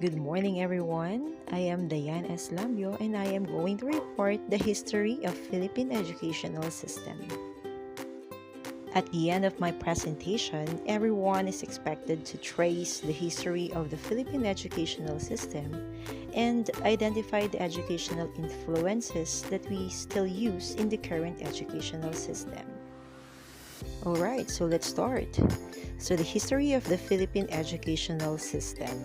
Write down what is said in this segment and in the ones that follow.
Good morning, everyone. I am Diane S. Lambio and I am going to report the history of Philippine educational system. At the end of my presentation, everyone is expected to trace the history of the Philippine educational system and identify the educational influences that we still use in the current educational system. Alright, so let's start. So the history of the Philippine educational system.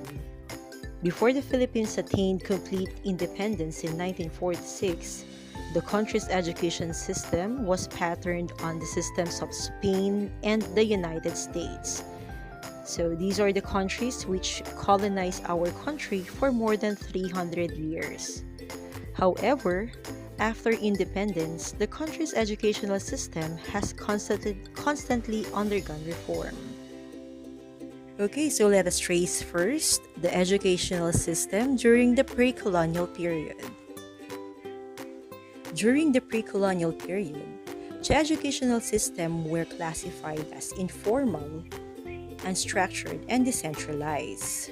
Before the Philippines attained complete independence in 1946, the country's education system was patterned on the systems of Spain and the United States. So these are the countries which colonized our country for more than 300 years. However, after independence, the country's educational system has constantly undergone reform. Okay, so let us trace first the educational system during the pre-colonial period. During the pre-colonial period, the educational system were classified as informal, unstructured, and decentralized.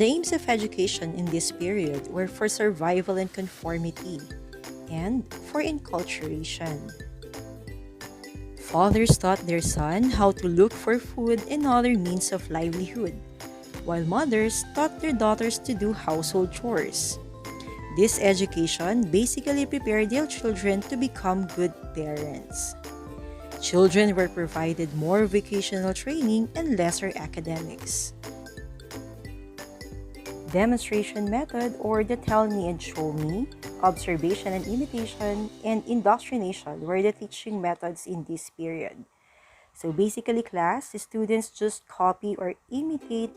The aims of education in this period were for survival and conformity, and for enculturation. Fathers taught their son how to look for food and other means of livelihood, while mothers taught their daughters to do household chores. This education basically prepared their children to become good parents. Children were provided more vocational training and lesser academics. Demonstration method, or the tell me and show me, observation and imitation, and indoctrination were the teaching methods in this period. So basically, class, the students just copy or imitate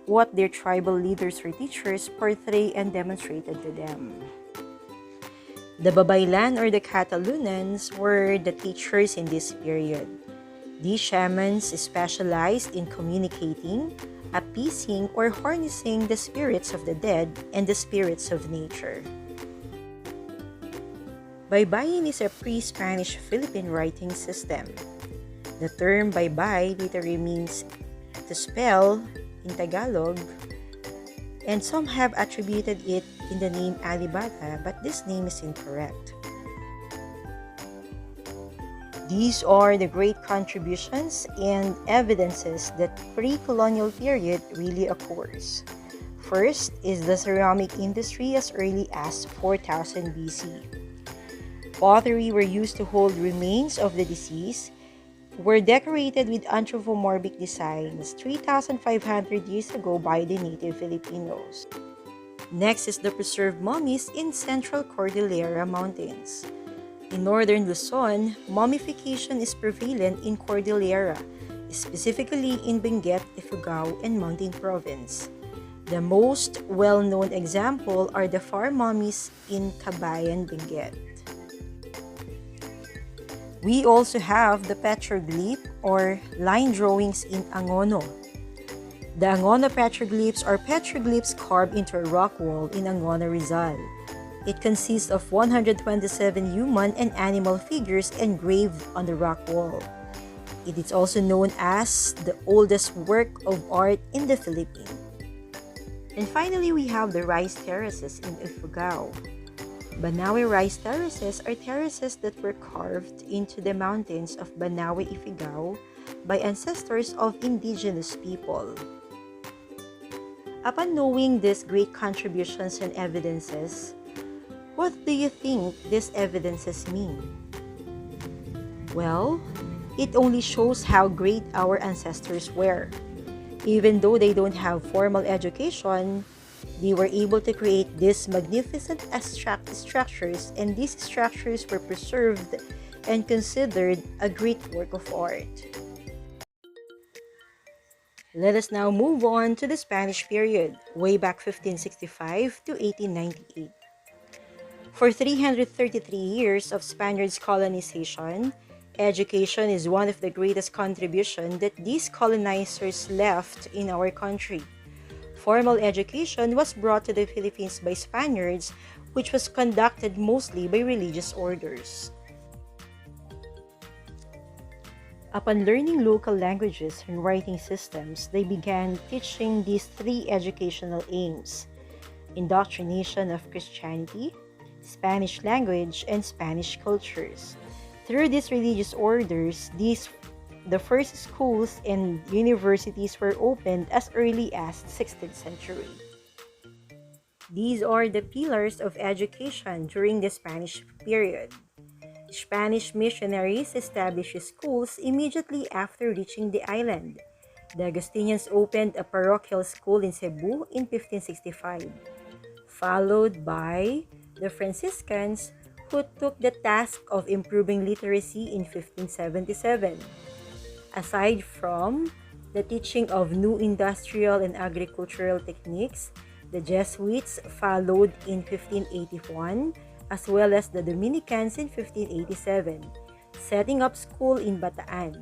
what their tribal leaders or teachers portray and demonstrated to them. The Babaylan or the Catalunans were the teachers in this period. These shamans specialized in communicating, appeasing, or harnessing the spirits of the dead and the spirits of nature. Baybayin is a pre-Spanish Philippine writing system. The term baybay literally means to spell in Tagalog, and some have attributed it in the name Alibata, but this name is incorrect. These are the great contributions and evidences that pre-colonial period really occurs. First is the ceramic industry as early as 4000 BC. Pottery were used to hold remains of the deceased, were decorated with anthropomorphic designs 3,500 years ago by the native Filipinos. Next is the preserved mummies in central Cordillera Mountains. In northern Luzon, mummification is prevalent in Cordillera, specifically in Benguet, Ifugao, and Mountain Province. The most well-known example are the far mummies in Cabayan, Benguet. We also have the petroglyph or line drawings in Angono. The Angono petroglyphs are petroglyphs carved into a rock wall in Angono, Rizal. It consists of 127 human and animal figures engraved on the rock wall. It is also known as the oldest work of art in the Philippines. And finally, we have the rice terraces in Ifugao. Banawe rice terraces are terraces that were carved into the mountains of Banawe, Ifugao by ancestors of indigenous people. Upon knowing these great contributions and evidences, what do you think these evidences mean? Well, it only shows how great our ancestors were. Even though they don't have formal education, they were able to create these magnificent structures, and these structures were preserved and considered a great work of art. Let us now move on to the Spanish period, way back 1565 to 1898. For 333 years of Spaniards' colonization, education is one of the greatest contributions that these colonizers left in our country. Formal education was brought to the Philippines by Spaniards, which was conducted mostly by religious orders. Upon learning local languages and writing systems, they began teaching these three educational aims: indoctrination of Christianity, Spanish language, and Spanish cultures. Through these religious orders, the first schools and universities were opened as early as 16th century. These are the pillars of education during the Spanish period. Spanish missionaries established schools immediately after reaching the island. The Augustinians opened a parochial school in Cebu in 1565, followed by the Franciscans, who took the task of improving literacy in 1577. Aside from the teaching of new industrial and agricultural techniques, the Jesuits followed in 1581, as well as the Dominicans in 1587, setting up school in Bataan.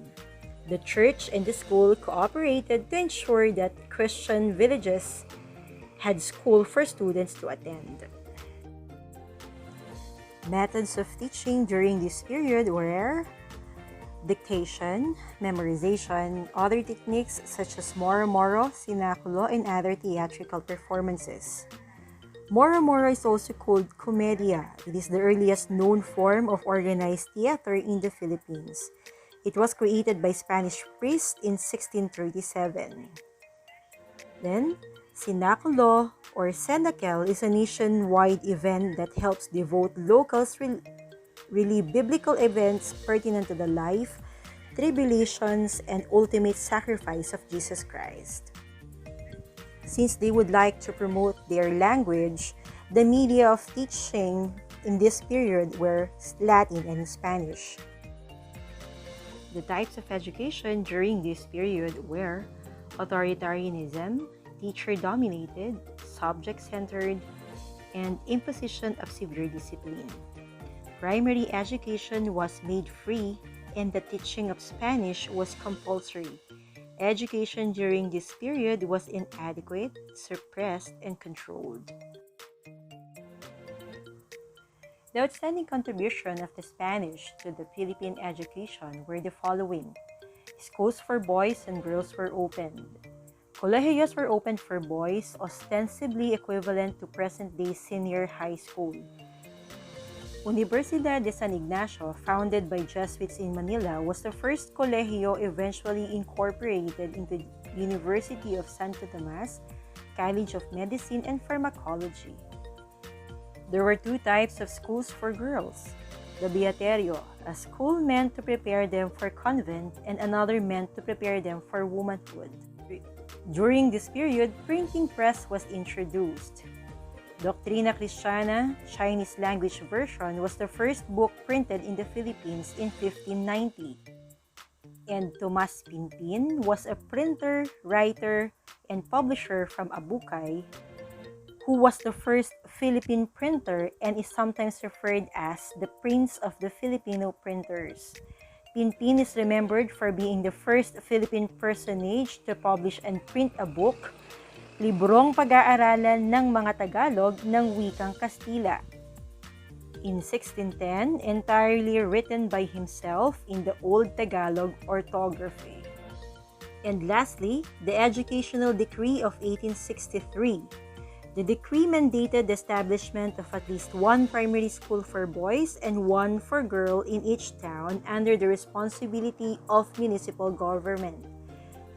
The church and the school cooperated to ensure that Christian villages had school for students to attend. Methods of teaching during this period were dictation, memorization, other techniques such as moro-moro, sinaculo, and other theatrical performances. Moro-moro is also called comedia. It is the earliest known form of organized theater in the Philippines. It was created by Spanish priests in 1637. Then, sinaculo or cenacle is a nationwide event that helps devote locals really biblical events pertinent to the life, tribulations, and ultimate sacrifice of Jesus Christ. Since they would like to promote their language, the media of teaching in this period were Latin and Spanish. The types of education during this period were authoritarianism, teacher-dominated, subject-centered, and imposition of severe discipline. Primary education was made free, and the teaching of Spanish was compulsory. Education during this period was inadequate, suppressed, and controlled. The outstanding contribution of the Spanish to the Philippine education were the following. Schools for boys and girls were opened. Colegios were opened for boys, ostensibly equivalent to present-day senior high school. Universidad de San Ignacio, founded by Jesuits in Manila, was the first colegio eventually incorporated into University of Santo Tomas, College of Medicine and Pharmacology. There were two types of schools for girls. The Beaterio, a school meant to prepare them for convent, and another meant to prepare them for womanhood. During this period, printing press was introduced. Doctrina Christiana, Chinese language version, was the first book printed in the Philippines in 1590. And Tomas Pinpin was a printer, writer, and publisher from Abukay, who was the first Philippine printer and is sometimes referred as the Prince of the Filipino printers. Pinpin is remembered for being the first Philippine personage to publish and print a book, librong pag-aaralan ng mga Tagalog ng wikang Kastila. In 1610, entirely written by himself in the Old Tagalog orthography. And lastly, the Educational Decree of 1863. The decree mandated the establishment of at least one primary school for boys and one for girls in each town under the responsibility of municipal government.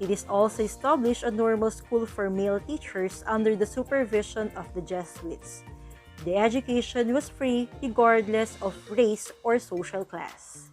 It is also established a normal school for male teachers under the supervision of the Jesuits. The education was free regardless of race or social class.